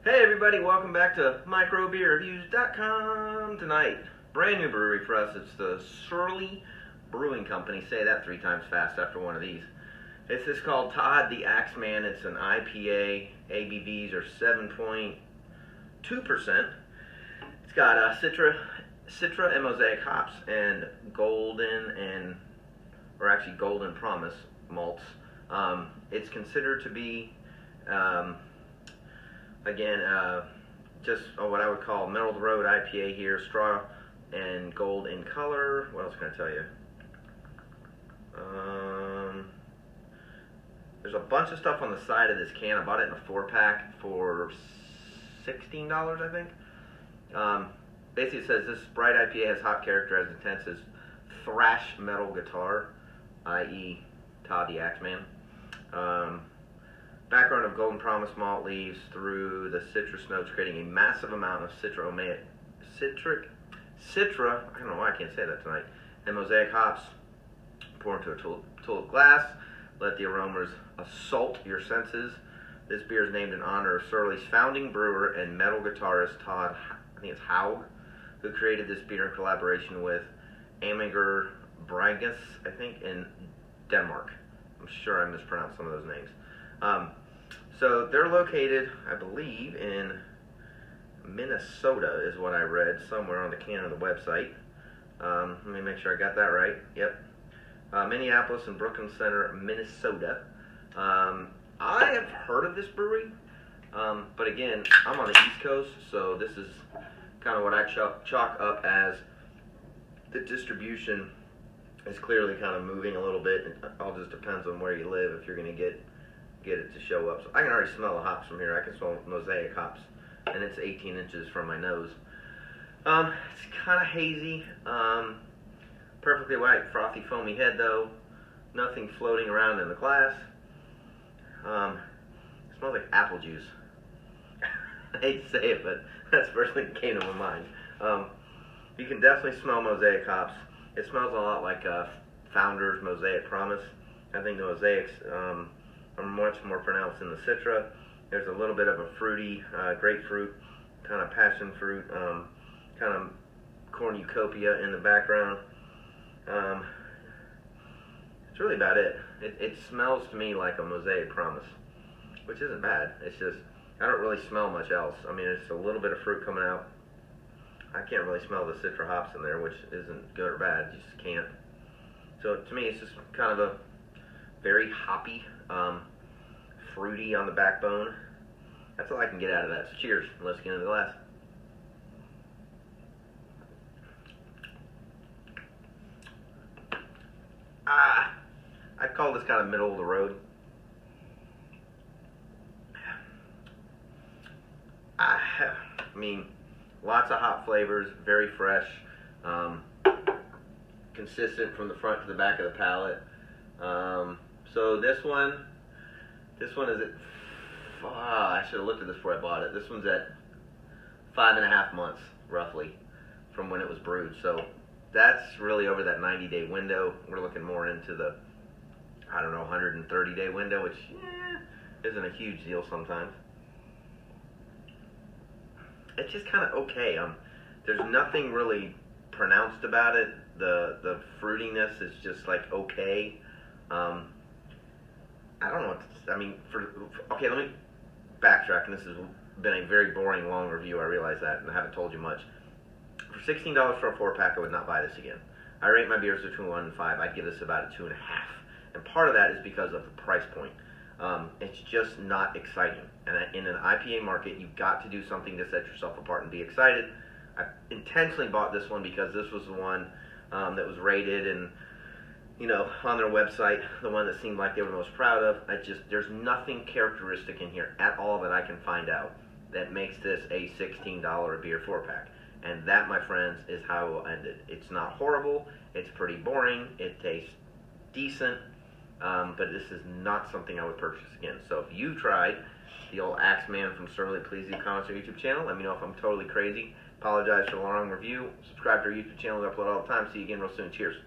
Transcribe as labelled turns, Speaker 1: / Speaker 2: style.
Speaker 1: Hey everybody, welcome back to microbeerreviews.com. Tonight, brand new brewery for us. It's the Surly Brewing Company. Say that 3 times fast after one of these. It's called Todd the Axeman. It's an IPA. ABVs are 7.2%. It's got Citra and Mosaic hops and golden promise malts. It's considered to be just what I would call middle of the road IPA here, straw and gold in color. What else can I tell you? There's a bunch of stuff on the side of this can. I bought it in a 4-pack for $16, I think. Basically it says this bright IPA has hop character as intense as thrash metal guitar, i.e. Todd the Axeman. Background of golden promise malt leaves through the citrus notes, creating a massive amount of Citra, I don't know why I can't say that tonight, and Mosaic hops. Pour into a tulip glass. Let the aromas assault your senses. This beer is named in honor of Surly's founding brewer and metal guitarist Todd, I think it's Haug, who created this beer in collaboration with Amager Brewery, I think, in Denmark. I'm sure I mispronounced some of those names. So they're located, I believe, in Minnesota is what I read somewhere on the can of the website. Let me make sure I got that right. Yep. Minneapolis and Brooklyn Center, Minnesota. I have heard of this brewery, but again, I'm on the East Coast, so this is kind of what I chalk up as the distribution is clearly kind of moving a little bit. It all just depends on where you live if you're going to get it to show up. So I can already smell the hops from here. I can smell Mosaic hops, and it's 18 inches from my nose. It's kind of hazy. Perfectly white, frothy, foamy head though. Nothing floating around in the glass. It smells like apple juice. I hate to say it, but that's the first thing that came to my mind. You can definitely smell Mosaic hops. It smells a lot like Founder's Mosaic Promise. I think the Mosaics are much more pronounced in the Citra. There's a little bit of a fruity, grapefruit, kind of passion fruit, kind of cornucopia in the background. It's really about it. It smells to me like a Mosaic Promise, which isn't bad. It's just, I don't really smell much else. I mean, it's a little bit of fruit coming out. I can't really smell the Citra hops in there, which isn't good or bad. You just can't. So to me, it's just kind of a very hoppy, fruity on the backbone. That's all I can get out of that. So cheers. Let's get into the glass. I'd call this kind of middle of the road. I mean, lots of hop flavors, very fresh, consistent from the front to the back of the palate. So this one is at, I should have looked at this before I bought it. This one's at 5.5 months, roughly, from when it was brewed. So that's really over that 90-day window. We're looking more into the, 130-day window, which isn't a huge deal sometimes. It's just kind of okay. There's nothing really pronounced about it. The fruitiness is just like okay. I don't know what to, okay, let me backtrack, and this has been a very boring long review, I realize that, and I haven't told you much. For $16 for a 4-pack, I would not buy this again. I rate my beers between 1 and 5. I'd give this about a 2.5. And part of that is because of the price point. It's just not exciting. And in an IPA market, you've got to do something to set yourself apart and be excited. I intentionally bought this one because this was the one that was rated and, on their website, the one that seemed like they were most proud of. There's nothing characteristic in here at all that I can find out that makes this a $16 a beer 4-pack. And that, my friends, is how it will end it. It's not horrible. It's pretty boring. It tastes decent. But this is not something I would purchase again. So if you tried the old Axeman from Surly, please leave comments on our YouTube channel. Let me know if I'm totally crazy. Apologize for the long review. Subscribe to our YouTube channel. We upload all the time. See you again real soon. Cheers.